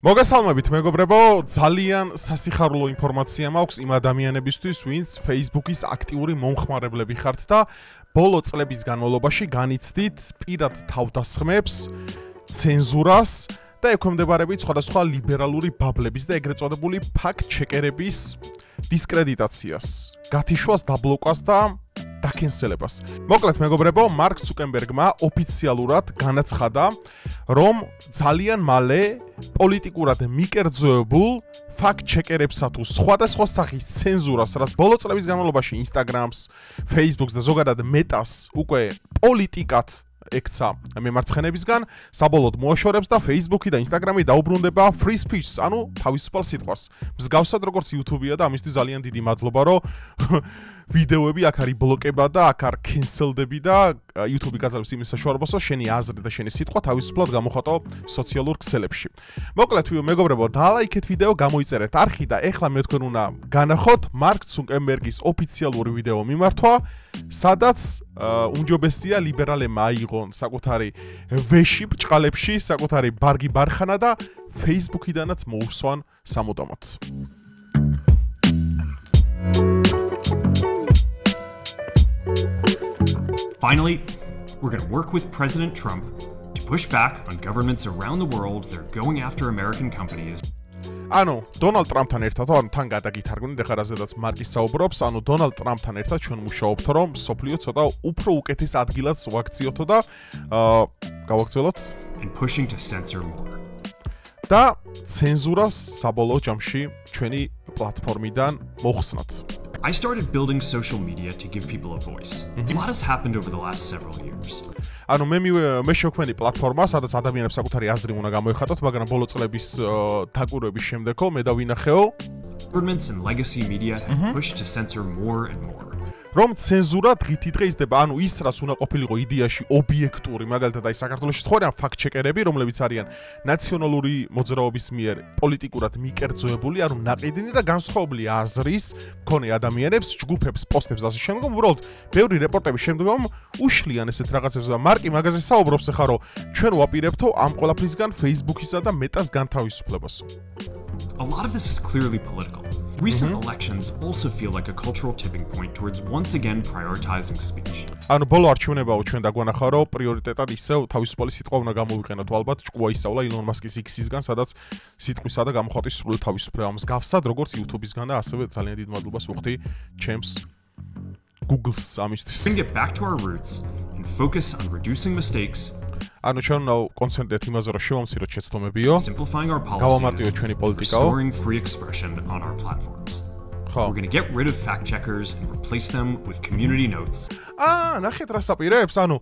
მოგესალმებით მეგობრებო, ძალიან სასიხარულო ინფორმაცია მაქვს იმ ადამიანებისთვის, ვინც Facebook-ის აქტიური მომხმარებლები ხართ და ბოლო წლების განმავლობაში განიცდით პირად თავდასხმებს, ცენზურას და ექვემდებარებით სხვადასხვა ლიბერალური ბაბლების და ეგრეთ წოდებული ფაქტ-ჩეკერების დისკრედიტაციას, გათიშვას, დაბლოკვას და დაკენსელებას. მოკლედ მეგობრებო, მარკ ცუკერბერგმა ოფიციალურად განაცხადა, რომ ძალიან მალე პოლიტიკურად მიკერძოებულ ფაქტ-ჩეკერებსა თუ სხვადასხვა სახის ცენზურას, რაც ბოლო წლების განმავლობაში Instagram-ს, Facebook-ს და ზოგადად Meta-ს უკვე პოლიტიკად ექცა მემარცხენებისგან, საბოლოოდ მოაშორებს და Facebook-ი და Instagram-ი დაუბრუნდება free speech-ს, ანუ თავისუფალ სიტყვას. მსგავსად როგორც YouTube-ია და ამისთვის ძალიან დიდი მადლობა, რომ ვიდეოები აქ არის ბლოკება და აქ არის კენსელდები და YouTube-ი გაძლევს იმის საშუალებას, რომ შენი აზრი და შენი სიტყვა თავისუფლად გამოხატო სოციალურ ქსელებში. მოკლედ, მეგობრებო, დალაიქეთ ვიდეო, გამოიწერეთ არხი და ეხლა მე თქვენ უნდა განახოთ მარკ ცუკერბერგის ოფიციალური ვიდეო მიმართვა, სადაც უმჯობესია ლიბერალებმა აიღონ საკუთარი ვეში ბრჭყალებში, საკუთარი ბარგი ბარხანა და Facebook-იდანაც მოუსვან სამუდამოდ. Finally, we're going to work with President Trump to push back on governments around the world that are going after American companies. ანუ დონალდ ტრამპთან ერთად, ანუ თან გადაგითარგმნით, ახლა რაზედაც მარკი საუბრობს, ანუ დონალდ ტრამპთან ერთად ჩვენ მუშაობთ, რომ სოფლიო ცოტა უფრო უკეთეს ადგილად ვაქციოთო და გავაგრძელოთ and pushing to censor more. და ცენზურას საბოლოო ჯამში ჩვენი პლატფორმიდან მოხსნათ. I started building social media to give people a voice. A lot has happened over the last several years. ანუ მე შევქმნი პლატფორმა, სადაც ადამიანებს საკუთარი აზრი უნდა გამოეხატოთ, მაგრამ ბოლო წლების დაკვირვების შემდეგო მე დავინახეო, Governments and legacy media have pushed to censor more and more. რომ ცენზურა დღითიდღე იზრდება, ანუ ის რაც უნდა ყოფილიყო იდეაში ობიექტური, მაგალითად აი საქართველოში ცხოვრიან ფაქტ-ჩეკერები, რომლებიც არიან ნაციონალური მოძრაობის მიერ პოლიტიკურად მიკერძოებული, ანუ ნაყიდნი და განსხვავებული აზრის მქონე ადამიანებს, ჯგუფებს, პოსტებს და ასე შემდგომ, უბრალოდ ბევრი რეპორტების შემდგომ უშლიან ესეთ რაღაცებს და მარკი მაგაზე საუბრობს ახლა, რომ ჩვენ ვაპირებთო ამ ყველაფრისგან Facebook-ისა და Meta-ს განთავისუფლებას. A lot of this is clearly political. Recent elections also feel like a cultural tipping point towards once again prioritizing speech. ანუ ბოლო არჩევნებაო ჩვენ დაგვანახა, რომ პრიორიტეტად ისევ თავისუფალი სიტყვა უნდა გამოვიყენოთ. ალბათ ჭკუა ისწავლა ილონ მასკის X-ისგან, სადაც სიტყვისა და გამოხატვის სრული თავისუფლება მსგავსად, როგორც YouTube-ისგან და ასევე ძალიან დიდ მადლობას ვუხდი ჩემს Google-ს ამისთვის. We're going to get back to our roots and focus on reducing mistakes. ანუ ჩვენ უნდა კონცენტრირდეთ იმაზე, რომ შევამციროთ შეცდომებიო, Simplifying our გავამარტივოთ policies, ჩვენი პოლიტიკაო. restoring free expression on our platforms. We're going to get rid of fact checkers and replace them with community notes. ნახეთ რა საპირეებს, ანუ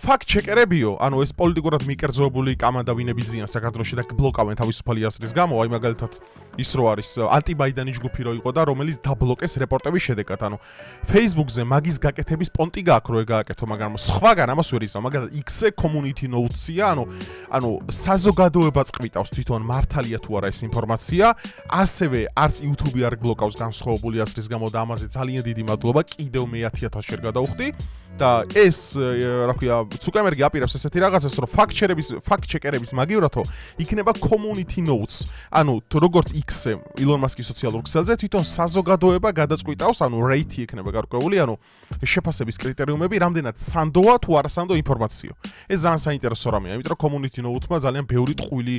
ფაქტ-ჩეკერებიო, ანუ ეს პოლიტიკურად მიკერძოებული კამანდავინები ძიან საქართველოში და ბლოკავენ თავისუფალი აზრის გამო, აი მაგალითად ის რო არის ანტიბაიდენი ჯგუფი რო იყო და რომელიც დაბლოკეს რეპორტების შედეგად, ანუ Facebook-ზე მაგის გაკეთების პონტი გაქვს რო ეგააკეთო, მაგრამ სხვაგან ამას ვერ იცავ, მაგალითად X-ზე community notes-ია, ანუ საზოგადოება წყვიტავს თვითონ მართალია თუ არა ეს ინფორმაცია, ასევე არც YouTube-ი არ ბლოკავს განსხვავებული აზრის გამო და ამაზე ძალიან დიდი მადლობა, კიდევ მე 10,000 შერ გადავხდი. და ეს რა ქვია, ცუკერბერგი აპირებს ესეთი რაღაცას, რომ ფაქტ-ჩეკერების მაგივრათო იქნება community notes. ანუ როგორც X-ზე, ილონ მასკის სოციალურ ქსელზე თვითონ საზოგადოება გადაწყვიტავს, ანუ rate იქნება გარკვეული, ანუ შეფასების კრიტერიუმები, რამდენად სანდოა თუ არა სანდო ინფორმაციო. ეს ძალიან საინტერესო რამეა, იმიტომ რომ community note-მა ძალიან ბევრი ტყუილი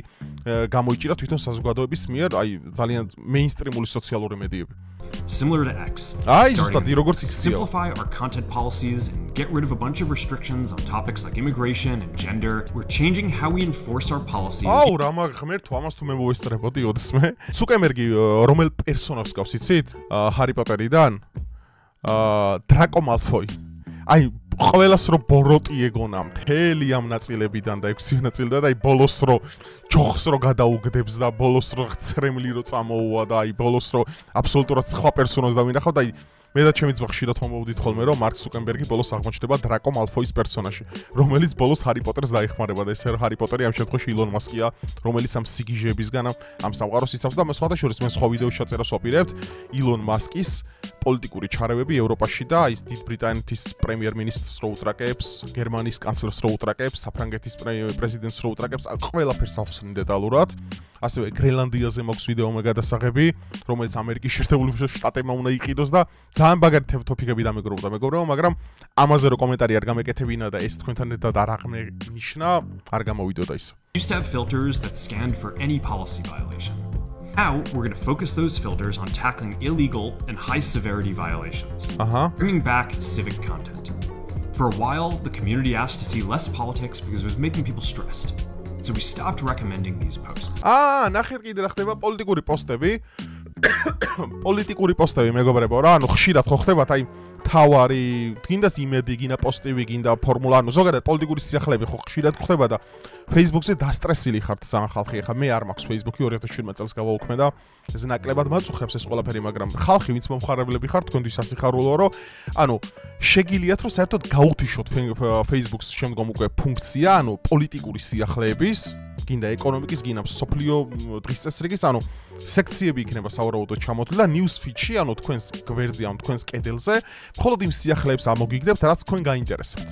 გამოიჭირა თვითონ საზოგადოების მიერ, აი ძალიან მეინსტრიმული სოციალური მედიები. Similar to X, ზუსტად როგორც X-ია. simplify our content policies and get rid of a bunch of restrictions on topics like immigration and gender. We're changing how we enforce our policies. აუ, რა მაგღმერთო, ამას თუ მე მოვესწრებოდი ოდესმე. ცუკერბერგი რომელ პერსონაჟს გავს იცით? ჰარი პოტერიდან? დრაკო მალფოი. აი, ყველას რო ბოროტი ეგონა მთელი ამ ნაწილებიდან და 6 ნაწილიდან და აი ბოლოს რო ჯოხს რო გადაუგდებს და ბოლოს რო ცრემლი რო წამოუვა და აი ბოლოს რო აბსოლუტურად სხვა პერსონაჟს დავინახავ და აი მე და ჩემი ძმა ხშირად მომოვდით ხოლმე რომ მარკ ცუკერბერგი ბოლოს აღმოჩნდება დრაკო მალფოის პერსონაჟი, რომელიც ბოლოს ჰარი პოტერს დაეხმარება და ეს ჰარი პოტერი ამ შემთხვევაში ილონ მასკია, რომელიც ამ სიგიჟეებისგან ამ სამყაროს იცავს და მე სხვათა შორის მე სხვა ვიდეოს ჩაწერას ვაპირებთ ილონ მასკის პოლიტიკური ჩარევები ევროპაში და ის დიდ ბრიტანეთის პრემიერ-მინისტრს რო უტრაკებს, გერმანიის კანცლერს რო უტრაკებს, საფრანგეთის პრეზიდენტს რო უტრაკებს, ყველაფერს ახსნას მოიხსნი დეტალურად. ასევე გრენლანდიაზე მაქვს ვიდეო მე გადასაღები, რომელიც ამერიკის შეერთებული შტატებმა უნდა იყიდოს და ძალიან ბაგარი თოფიკები დამეგროვდა მეგობრებო, მაგრამ ამაზე რო კომენტარი არ გამეკეთებინა და ეს თქვენთან ერთად არ აღნიშნა, არ გამოვიდოდა ის. Used to have filters that scanned for any policy violation. Now, we're going to focus those filters on tackling illegal and high-severity violations, bringing back civic content. For a while, the community asked to see less politics because it was making people stressed. So we stopped recommending these posts. ნახეთ კიდე რა ხდება პოლიტიკური პოსტები. პოლიტიკური პოსტები მეგობრებო რა, ანუ ხშირად ხო ხდებათ აი თავარი, გინდას იმედი, გინდა პოსტივი, გინდა ფორმულა, ანუ ზოგადად პოლიტიკური სიახლეები ხო ხშირად ხდება და Facebook-ზე დასტრესილი ხართ ძალიან ხალხი. ეხლა მე არ მაქვს Facebook-ი 2017 წელს გავაუქმე და ეს ნაკლებად მაწუხებს ეს ყველაფერი, მაგრამ ხალხი ვინც მომხარებლები ხართ, თქვენთვის სასიხარულოა, რომ ანუ შეგიძლიათ რომ საერთოდ გაუთიშოთ Facebook-ს შემდგომ უკვე ფუნქცია, ანუ პოლიტიკური სიახლეების, გინდა ეკონომიკის, გინდა სოფლიო დღის წესრიგის, ანუ სექციები იქნება სავარაუდოდ ჩამოთვლილი და news feed-ში, ანუ თქვენს გვერდზე, ანუ თქვენს კედელზე, მხოლოდ იმ სიახლეებს ამოგიგდებთ, რაც თქვენ გაინტერესებთ.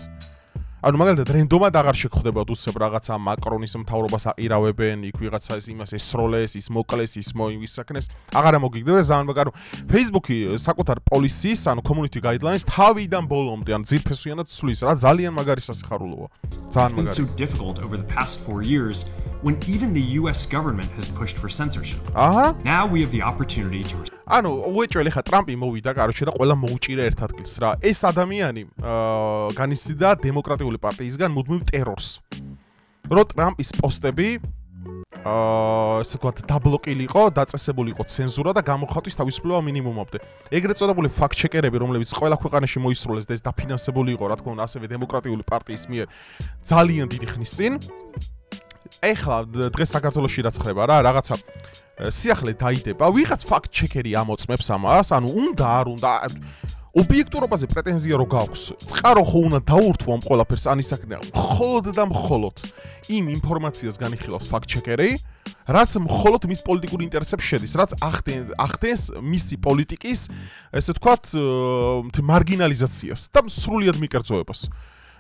ანუ მაგალითად რენდომად აღარ შეგხვდებათ უცებ რაღაცა მაკრონის მთავრობას აყირავებენ, იქ ვიღაცა ის ესროლეს, ის მოკლეს, ის მოისაკნეს, აღარ ამოგიგდებათ ძალიან მაგარი. Facebook-ი საკუთარ პოლისის, ანუ community guidelines თავიდან ბოლომდე, ანუ ძირფესვიანად ცვლის, რა ძალიან მაგარი სასიხარულოა. ძალიან მაგარი. It's been so difficult over the past 4 years when even the US government has pushed for censorship. Now we have the opportunity to ანუ უეჭველი ხა ტრამპი მოვიდა კაროჩე და ყველა მოუჭირა ერთ ადგილს რა. ეს ადამიანი განიცდიდა დემოკრატიული პარტიისგან მუდმივ ტერორს. რო ტრამპის პოსტები ესე ვთქვათ დაბლოკილიყო, დაწესებული იყო ცენზურა და გამოხატვის თავისუფლება მინიმუმამდე. ეგრეთ წოდებული ფაქტ-ჩეკერები, რომლებიც ყველა ქვეყანაში მოისროლეს და ეს დაფინანსებული იყო, რა თქმა უნდა, ასევე დემოკრატიული პარტიის მიერ ძალიან დიდი ხნის წინ. ეხლა დღეს საქართველოში რაც ხდება რა, რაღაცა სიახლე დაიდება, ვიღაც ფაქტ-ჩეკერი ამოწმებს ამას, ანუ უნდა არ უნდა ობიექტურობაზე პრეტენზია რო გაქვს, წყარო ხო უნდა დაურთო ამ ყველაფერს, ან ისაკნე მხოლოდ და მხოლოდ იმ ინფორმაციას განიხილავს ფაქტ-ჩეკერი, რაც მხოლოდ მის პოლიტიკურ ინტერესებს შედის, რაც ახდენს მისი პოლიტიკის, ესე ვთქვათ, მარგინალიზაციას და სრულიად მიკერძოებას.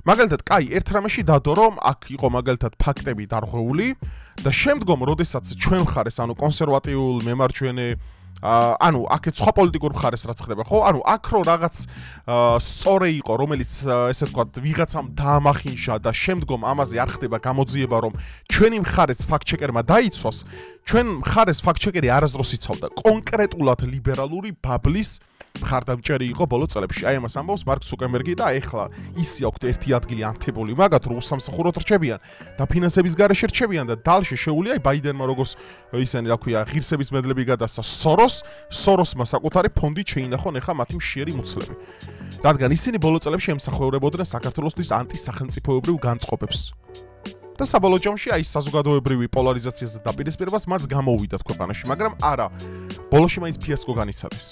მაგალითად, კაი, ერთ რამეში დადო, რომ აქ იყო მაგალითად ფაქტები დარღვეული და შემდგომ, როდესაც ჩვენ მხარეს, ანუ კონსერვატიულ, მემარჯვენე, ანუ აქეთ სხვა პოლიტიკურ მხარეს რაც ხდება, ხო? ანუ აქ რო რაღაც სწორე იყო, რომელიც ესე ვთქვათ, ვიღაცამ დაამახინშა და შემდგომ ამაზე არ ხდება გამოძიება, რომ ჩვენი მხარეც ფაქტ-ჩეკერმა დაიცვას, ჩვენ მხარეს ფაქტ-ჩეკერი არასდროს იცავდა კონკრეტულად ლიბერალური ბაბლის მხარდამჭერი იყო ბოლო წლებში. აი ამას ამბობს მარკ ცუკერბერგი და ეხლა ისე აქვს ერთი ადგილი ანთებული მაგათ, რომ უსამსახუროდ რჩებიან და ფინანსების გარეშე რჩებიან და დალში შეუულია ბაიდენმა როგორც ისინი რა ქვია, ღირსების მედლები გადასცა სოროსმა საკუთარი ფონდი შეინახონ ეხლა მათი მშიერი მუცლები. რადგან ისინი ბოლო წლებში ემსახურებოდნენ საქართველოსთვის ანტისახელმწიფოებრივ განწყობებს. და საბოლოო ჯამში აი საზოგადოებრივი პოლარიზაციას და დაპირისპირებას მათ გამოვიდათ ქვეყანაში, მაგრამ არა, ბოლოში მაინც ფიასკო განიცადეს.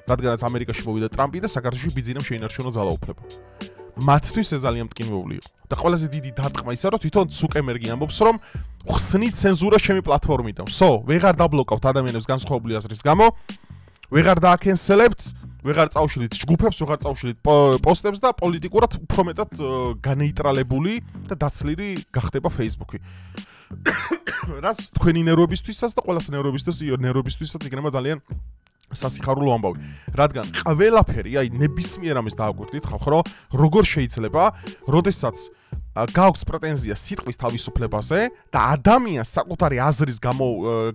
რადგანაც ამერიკაში მოვიდა ტრამპი და საქართველოში ბიძინამ შეინარჩუნა ძალაუფლება. მათთვის ეს ძალიან მტკივნეული იყო. და ყველაზე დიდი დარტყმა ისა, რომ თვითონ ცუკერბერგი ამბობს, რომ ხსნით ცენზურა ჩემი პლატფორმიდან. ვეღარ დაბლოკავთ ადამიანებს განსხვავებული აზრის გამო, ვეღარ დააკენსელებთ, ვეღარ წავშლით ჯგუფებს, ვეღარ წავშლით პოსტებს და პოლიტიკურად უფრო მეტად განეიტრალებული და დაცლილი გახდება Facebook-ი. რაც თქვენი ნერვებისთვისაც და ყველას ნერვებისთვისაც იქნება ძალიან სასიხარულო ამბავი. რადგან ყველაფერი, აი ნებისმიერ ამას დააგვირდით ხალხო, რომ როგორ შეიძლება, როდესაც გაქვს პრეტენზია სიტყვის თავისუფლებაზე და ადამიანს საკუთარი აზრის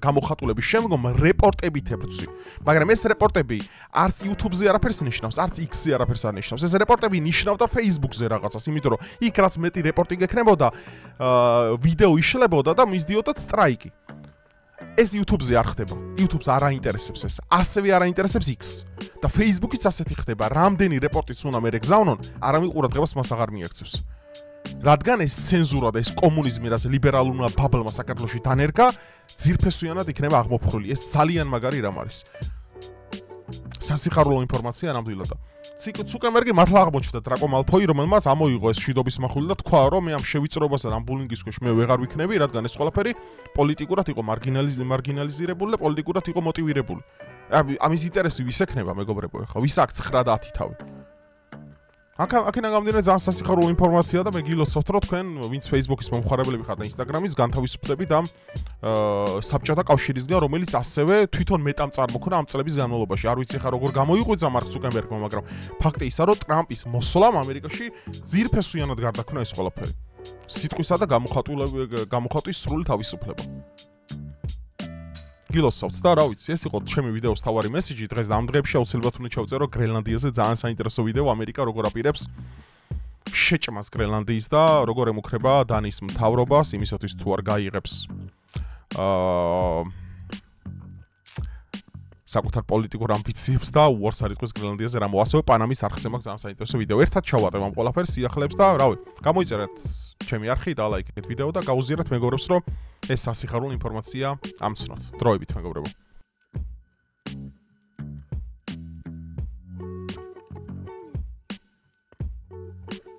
გამოხატულების შემდგომ რეპორტებით ებრძვი. მაგრამ ეს რეპორტები არც YouTube-ზე არაფერს ნიშნავს, არც X-ზე არაფერს არ ნიშნავს. ეს რეპორტები ნიშნავდა Facebook-ზე რაღაცას, იმიტომ რომ იქ რაც მეტი რეპორტი გექნებოდა, ვიდეო იშლებოდა და მისდიოდა სტრაიკი. ეს YouTube-ზე არ ხდება. YouTube-ს არ აინტერესებს ეს. ასევე არ აინტერესებს X. და Facebook-იც ასეთი ხდება. რამდენი რეპორტიც უნდა მე გზავნონ, არავინ ყურადღებას მას აღარ მიაქცევს. რადგან ეს ცენზურა და ეს კომუნიზმი, რაც ლიბერალურმა ბაბლმა საქართველოში დანერგა, ძირფესვიანად იქნება აღმოფხვრილი. ეს ძალიან მაგარი რამ არის. სასიხარულო ინფორმაცია ნამდვილად. ცუკერბერგი მართლა აღმოჩნდა დრაკო მალფოი, რომელმაც ამოიღო ეს შიდობის מחული და თქვა, რომ მე ამ შევიწრობასა და ამ ბულინგის ქვეშ მე ვეღარ ვიქნები, რადგან ეს ყველაფერი პოლიტიკურად იყო მარგინალიზირებული და პოლიტიკურად იყო მოტივირებული. ამის ინტერესი ვის ექნება, მეგობრებო, ხა ვის აქვს 9 და 10 თავი. აქედან გამომდინარე ძალიან სასიხარულო ინფორმაცია და მე გილოცავთ რომ თქვენ ვინც Facebook-ის მომხმარებლები ხართ და Instagram-ის განთავისუფლებით ამ საბჭოთა კავშირისგან რომელიც ასევე თვითონ მეტამ წარმოქმნა ამ წლების განმავლობაში არ ვიცი ხა როგორ გამოიღვიძა მარკ ზუკერბერგმა მაგრამ ფაქტი ისაა რომ ტრამპის მოსვლამ ამერიკაში ძირფესვიანად გარდაქმნა ეს ყველაფერი სიტყვისა და გამოხატვის სრული თავისუფლება გილოცავთ და რა ვიცი ეს იყო ჩემი ვიდეოს თავარი მესიჯი დღეს და ამ დღეებში აუცილებლად უნდა ჩავწერო გრენლანდიაზე ძალიან საინტერესო ვიდეო ამერიკა როგორ აპირებს შეჭმას გრენლანდიის და როგორ ემუქრება დანის მთავრობას იმისათვის თუ არ გაიღებს საკუთარ პოლიტიკურ ამბიციებს და უარს არ იტყვის გრენლანდიაზე რამო ასევე პანამის არხზე მაქვს ძალიან საინტერესო ვიდეო ერთად ჩავატებ ამ ყველაფერს სიახლეებს და რავი გამოიწერეთ ჩემი არხი და ლაიქეთ ვიდეო და გაუზიარეთ მეგობრებს რომ ეს სასიხარულო ინფორმაცია ამცნოთ დროებით მეგობრებო